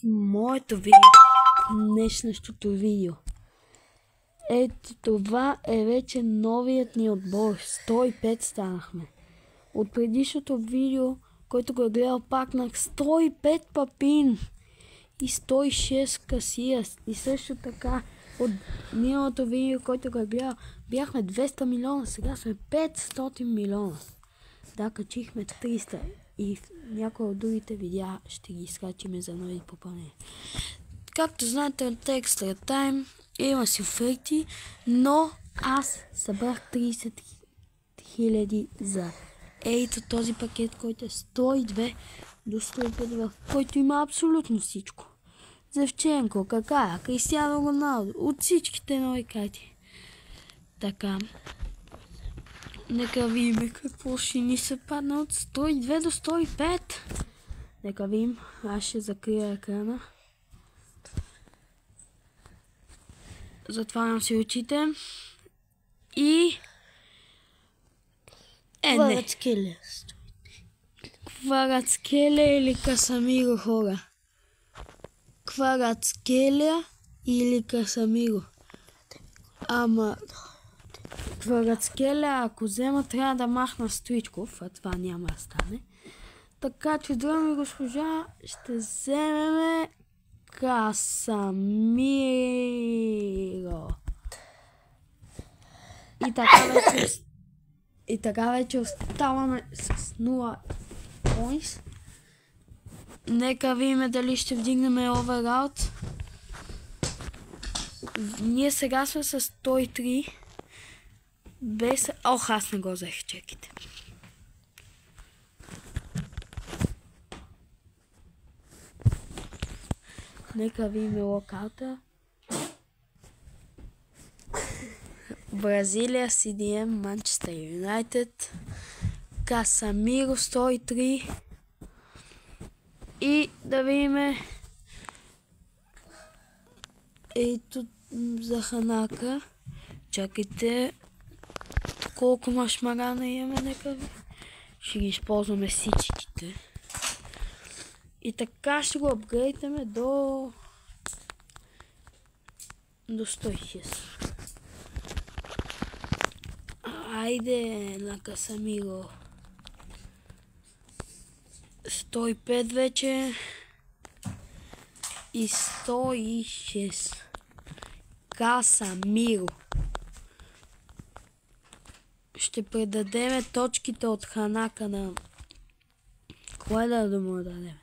моето видео, днешното видео. Ето това е вече новият ни отбор. 105 станахме. От предишното видео, който го е гледал, пакнах 105 папин и 106 касия. И също така от миналото видео, който го е гледал, бяхме 200 милиона, сега сме 500 милиона. Да, качихме 300 и някои от другите видеа ще ги изкачиме за нови попълнения. Както знаете от Extra Time има си оферти, но аз събрах 30 000 за ето този пакет, който е 102 до 105, в който има абсолютно всичко. Зевченко, Какая, Кристиано Роналдо, от всичките нови карти. Така. Нека видим какво ще ни се падна от 102 до 105. Нека видим. Аз ще закрия екрана. Затварям си очите. И... Кварацкелия. Кварацкелия или Касамиро, хора? Кварацкелия или Касамиро? Ама... Кварацкелия, ако взема, трябва да махна Стоичков, а това няма да стане. Така че, драги госпожа, ще вземем Касамиро. И така вече оставаме с 0 points. Нека видим дали ще вдигнем овераут. Ние сега сме с 103. Без... Ох, аз не го взех, чекайте. Нека видим локаута. Бразилия, CDM, Манчестър Юнайтед, Касамиро 103 и да видим ето за Ханака. Чакайте колко машмарана имаме, нека ви. Ще ги използваме всичките. И така ще го апгрейдаме до 106. Айде на Касамиро. 105 вече. И 106. Касамиро. Ще предадем точките от Ханака на... Кое да му дадем?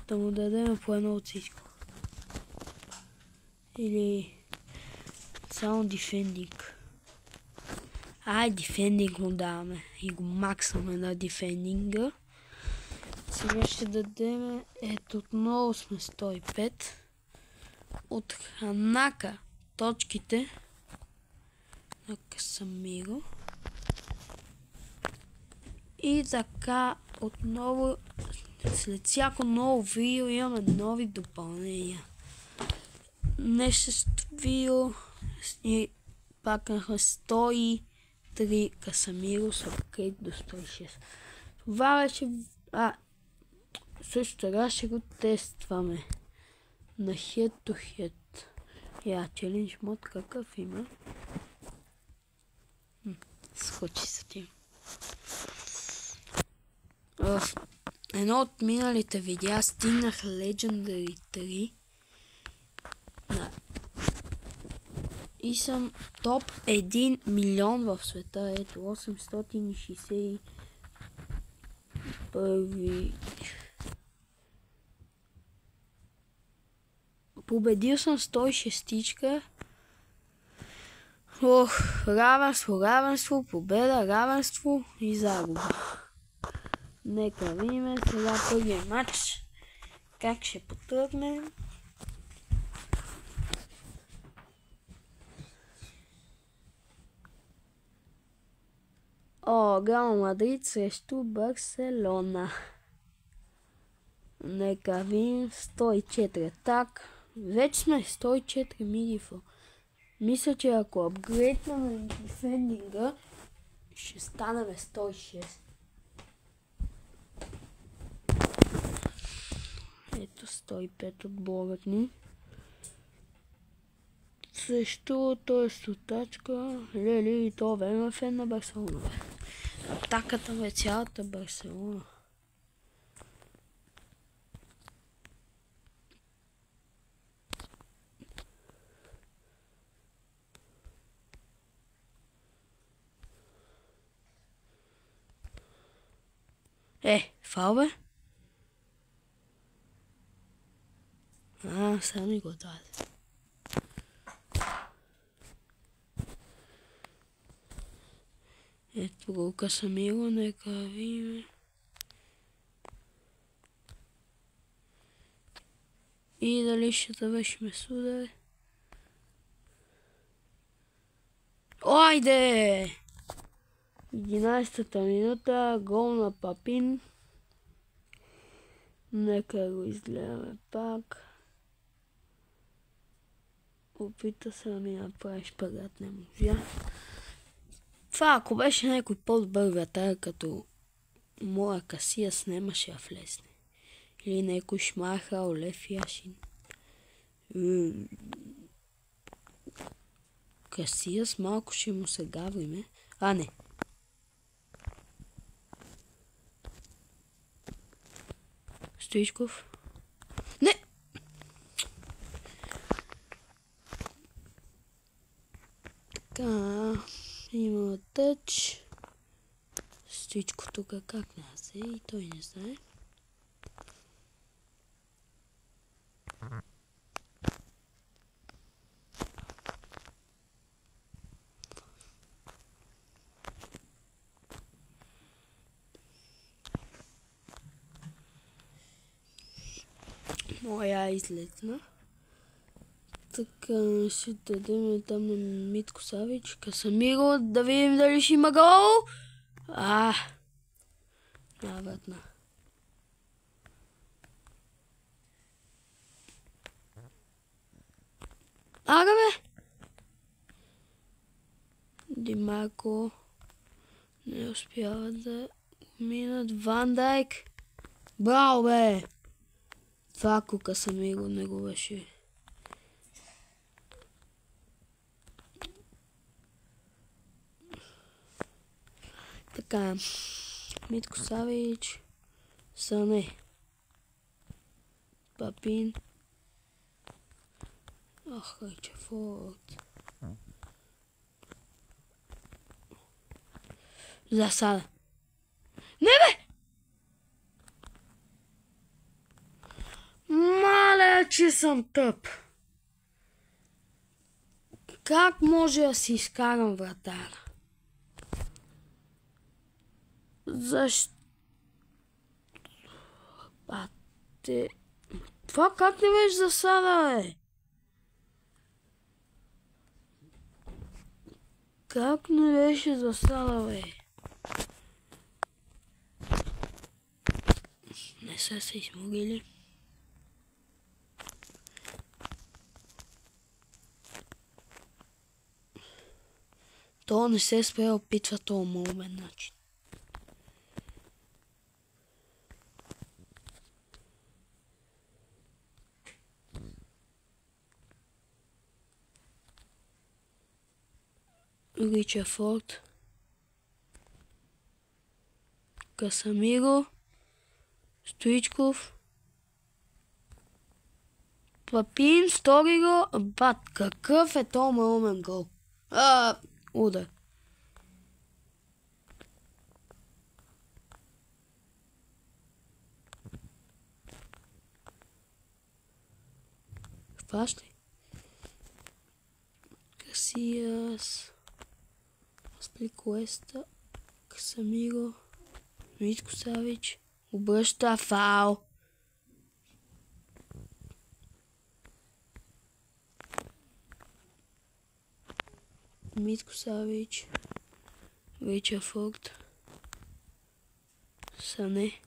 Да му дадем по едно от всичко. Или... само дефендинг. Дефендинг му даваме. И го максаме на дефендинга. Сега ще дадем... Ето отново сме 105. От Ханака точките на Касамиро. И така отново след всяко ново видео имаме нови допълнения. Днешното видео и пакнахме 103 Касамиро с апгрейд до 106. Това беше... също така ще го тестваме на Head to Head. Challenge мод какъв има? Скочи се тим. В едно от миналите видеа стигнах Legendary 3 и съм топ 1 милион в света. Ето 861. Победил съм 106-тичка. Равенство, победа, равенство и загуба. Нека видим сега първия матч. Как ще потръгне. Реал Мадрид срещу Барселона. Нека видим 104 атак. Вече сме 104 мидифо. Мисля, че ако апгрейднаме дефендинга, ще станем 106. Ето 105 отборът ни. Също той е стотачка. Лели и то време е фен на Барселона. Атаката е цялата Барселона. Фал бе? Сами го даде. Ето го Касамиро, нека видим. И дали ще завършим с удар. Ойде! 11-та минута, гол на Папин. Нека го изгледаме пак. Опита се да ми направи шпагат, не можа. Това ако беше някой по-добър вратар, като моя Касияс, нямаше да влезне. Или някой Шмайхъл, Лев Яшин. Касияс малко ще му се гавриме. Не. Стоичков. Не! Така, има тъч. Стоичко тук как назе и той не знае. Моя излезна. Така, ще дадем там на Митко Савич. Касамиро, да видим дали ще има гол. Навратна. Бе! Димарко не успява да минат. Ван Дайк. Браво, бе! Това ако Касамиро не го беше. Така, Митко Савич, Сане, Папин, Ричарфорд. Засада. Не бе! Маля, че съм тъп. Как може да си изкарам вратара? Защо? Това как не беше засада, бе? Как не беше засада, бе? Не са се измогили. То не се спре да опитва този момент начин. Ричарфорд, Касамиро, Стоичков, Папин, втори го. Какъв е този момент гол? Удар. Хващай. Касияс, Аспиликуеста, Касамиро, Митко Савич, обръща фаул. Митко Савич, Ричарфорд, Сане.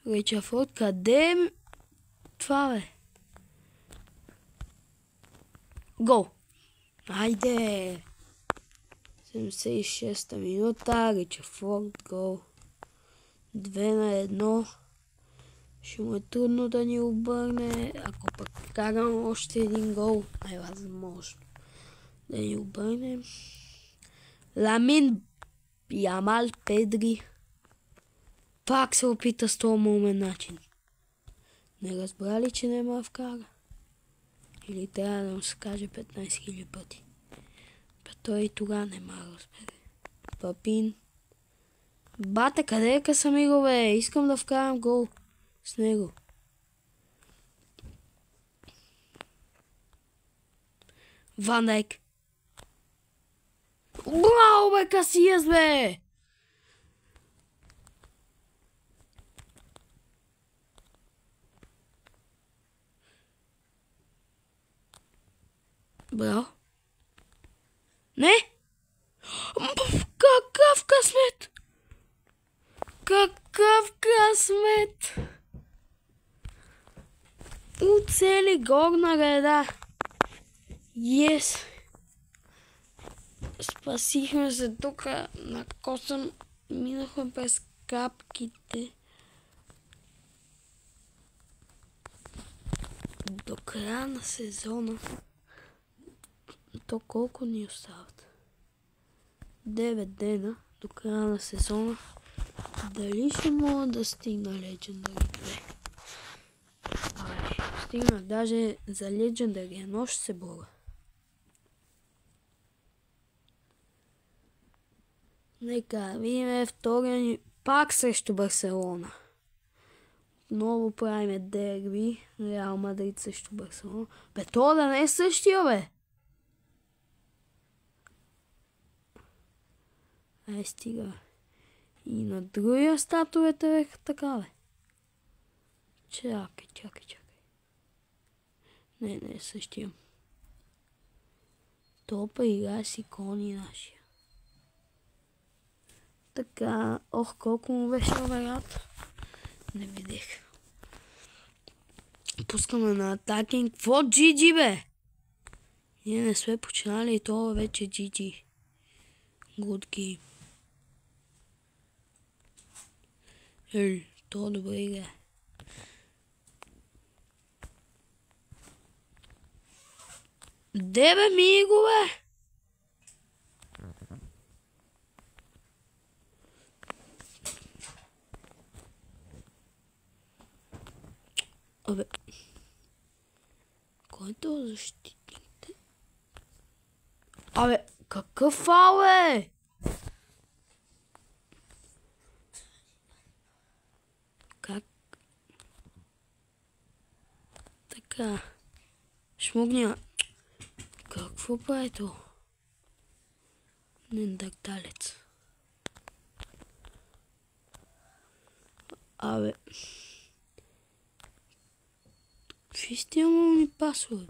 Ричарфорд, къде? Това бе. Гол. Айде. 76-та минута, Ричарфорд гол. 2-1. Ще му е трудно да ни обърне, ако пък карам още един гол, най-възможно да ни обърне. Ламин Ямал Педри пак се опита с този умен начин. Не разбрали, че не ма вкара? Или трябва да му се каже 15 000 пъти? Той и тогава не ма разбере. Папин. Бате, къде е Касамиро, бе? Искам да вкарам гол с него. Ван Дайк. Браво, бе, Касиас, бе! Браво. Не! Какъв късмет! Какъв късмет! Уцели горна града. Yes! Спасихме се тук на косъм. Минахме през капките. До края на сезона. То колко ни остават? 9 дена до края на сезона. Дали ще мога да стигна Legendary 2? Ще стигна даже за Legendary 1 ще се боря. Нека видим втория ни пак срещу Барселона. Отново правиме дерби. Реал Мадрид срещу Барселона. Бе, то да не е същия, бе! Ай, стига. И на другия статуета е така, бе. Чакай. Не е същия. Топа игра с икони нашия. Така, колко му беше оверат? Не видех. Пускаме на атакинг. Какво GG, бе? Ние не сме починали и това вече GG. Good game. То добре игра. Де, бе, Миго, бе? Абе, кой е този защитник? Абе, какъв фаул, е? Как? Така. Шмугня. Какво прави то? Неандерталец. Абе. Какви сте имал ми пасове?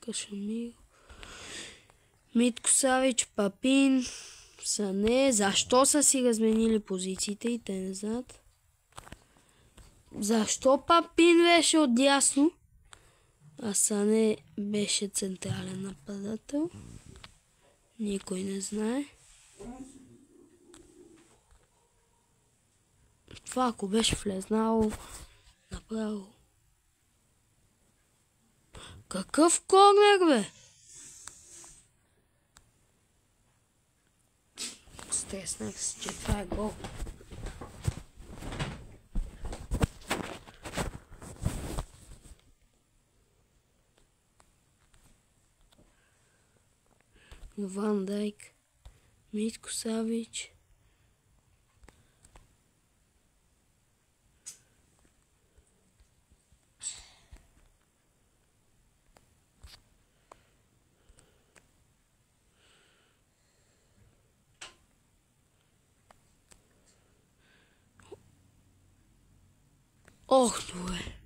Кашамиро. Митко Савич, Папин, Сане. Защо са си разменили позициите и те не знаят? Защо Папин беше отдясно, а Сане беше централен нападател? Никой не знае. Това ако беше влезнало направо. Какъв корнер, бе? Стреснах се, че това е гол. Ван Дайк, Митко Савич. Ох, добре.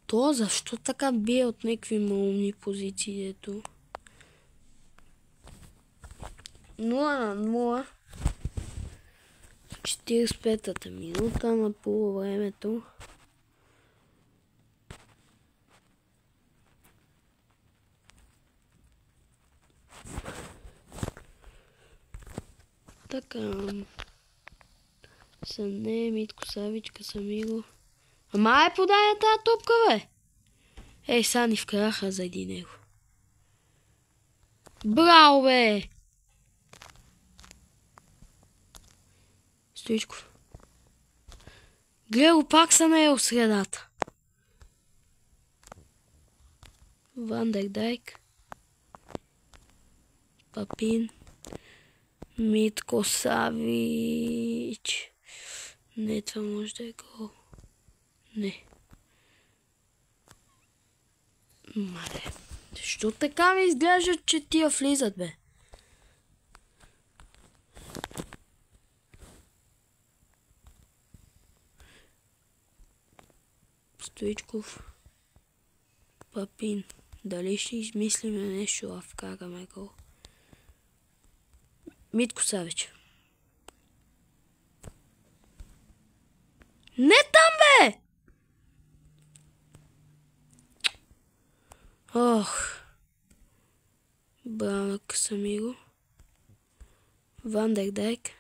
То защо така бие от някакви малумни позиции, ето? 0-0. 45-та минута на полувремето. Така. Съне, Митко Савичка, Самиго. Ама подая тази топка, бе! Ей, са ни вкараха заради него. Браво, бе! Стоичков. Гледай го, пак са наел средата. Вандердайк. Папин. Митко Савич. Не, това може да е гол. Не. Мале. Защо така ми изглежда, че тия влизат, бе? Стоичков. Папин. Дали ще измислиме нещо, а вкараме гол? Митко Савич. Не там, бе! Ох. Браво, Касамиро. Вандердайк.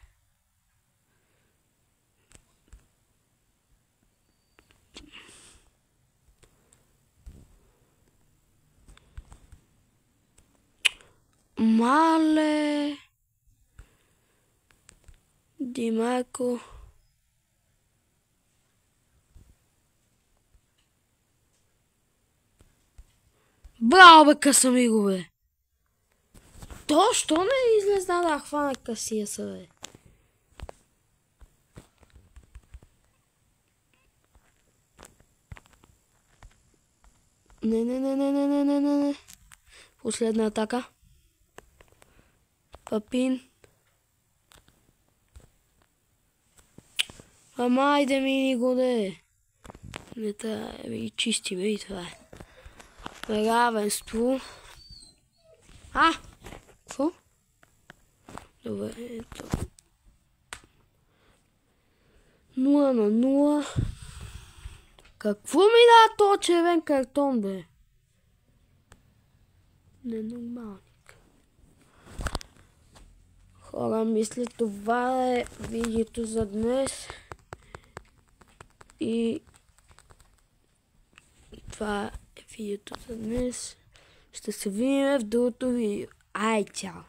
Мале. Димарко. Браво, бе, Касамиро, бе! То, що не излезна да хвана Касияса, бе? Не. Последна атака. Папин. Ама айде ми го де. Не трябва да ви чисти, бе, и това е. Равенство. Какво? Добре, ето. 0-0. Какво ми да то червен картон, бе? Ненормалник. Хора, мисля, това е видеото за днес. И това е видеото за днес. Ще се видим в другото видео. Ай, чао!